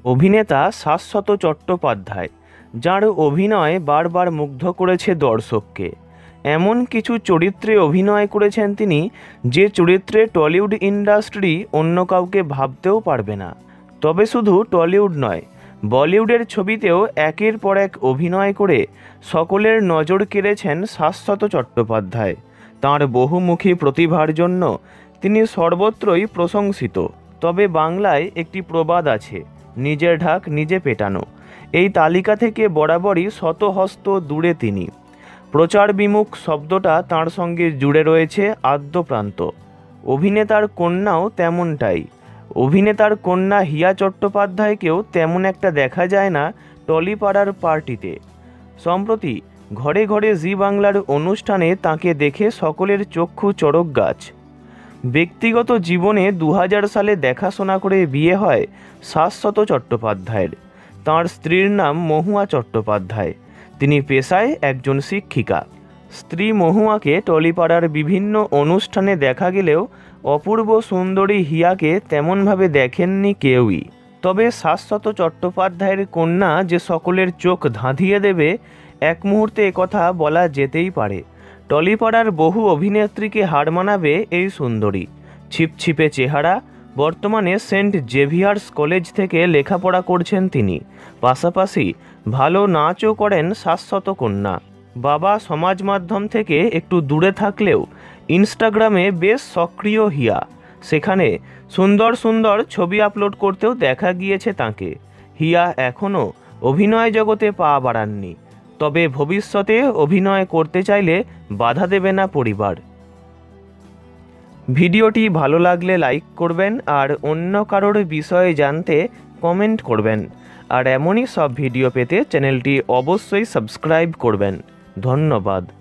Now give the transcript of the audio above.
অভিনেতা শাশ্বত চট্টোপাধ্যায়, যার অভিনয় বারবার মুগ্ধ করেছে দর্শককে। এমন কিছু চরিত্রে অভিনয় করেছেন তিনি, যে চরিত্রে টলিউড ইন্ডাস্ট্রি অন্য কাউকে ভাবতেও পারবে না। তবে শুধু টলিউড নয়, বলিউডের ছবিতেও একের পর এক অভিনয় করে সকলের নজর কেড়েছেন শাশ্বত চট্টোপাধ্যায়। তাঁর বহুমুখী প্রতিভার জন্য তিনি সর্বত্রই প্রশংসিত। তবে বাংলায় একটি প্রবাদ আছে, নিজের ঢাক নিজে পেটানো। এই তালিকা থেকে বরাবরই শতহস্ত দূরে তিনি। প্রচার বিমুখ শব্দটা তাঁর সঙ্গে জুড়ে রয়েছে আদ্যপ্রান্ত। অভিনেতার কন্যাও তেমনটাই। অভিনেতার কন্যা হিয়া চট্টোপাধ্যায়কেও তেমন একটা দেখা যায় না টলিপাড়ার পার্টিতে। সম্প্রতি ঘরে ঘরে জি বাংলার অনুষ্ঠানে তাকে দেখে সকলের চক্ষু চড়ক গাছ। ব্যক্তিগত জীবনে 2000 সালে দেখাশোনা করে বিয়ে হয় শাশ্বত চট্টোপাধ্যায়ের। তাঁর স্ত্রীর নাম মহুয়া চট্টোপাধ্যায়। তিনি পেশায় একজন শিক্ষিকা। স্ত্রী মহুয়াকে টলিপাড়ার বিভিন্ন অনুষ্ঠানে দেখা গেলেও অপূর্ব সুন্দরী হিয়াকে তেমনভাবে দেখেননি কেউই। তবে শাশ্বত চট্টোপাধ্যায়ের কন্যা যে সকলের চোখ ধাঁধিয়ে দেবে, এক মুহূর্তে একথা বলা যেতেই পারে। টলিপাড়ার বহু অভিনেত্রীকে হার মানাবে এই সুন্দরী। ছিপছিপে চেহারা। বর্তমানে সেন্ট জেভিয়ার্স কলেজ থেকে লেখাপড়া করছেন তিনি। পাশাপাশি ভালো নাচও করেন শাশ্বত কন্যা। বাবা সমাজ মাধ্যম থেকে একটু দূরে থাকলেও ইনস্টাগ্রামে বেশ সক্রিয় হিয়া। সেখানে সুন্দর সুন্দর ছবি আপলোড করতেও দেখা গিয়েছে তাঁকে। হিয়া এখনও অভিনয় জগতে পা বাড়াননি, তবে ভবিষ্যতে অভিনয় করতে চাইলে বাধা দেবে না পরিবার। ভিডিওটি ভালো লাগলে লাইক করবেন, আর অন্য কারোর বিষয়ে জানতে কমেন্ট করবেন। আর এমনই সব ভিডিও পেতে চ্যানেলটি অবশ্যই সাবস্ক্রাইব করবেন। ধন্যবাদ।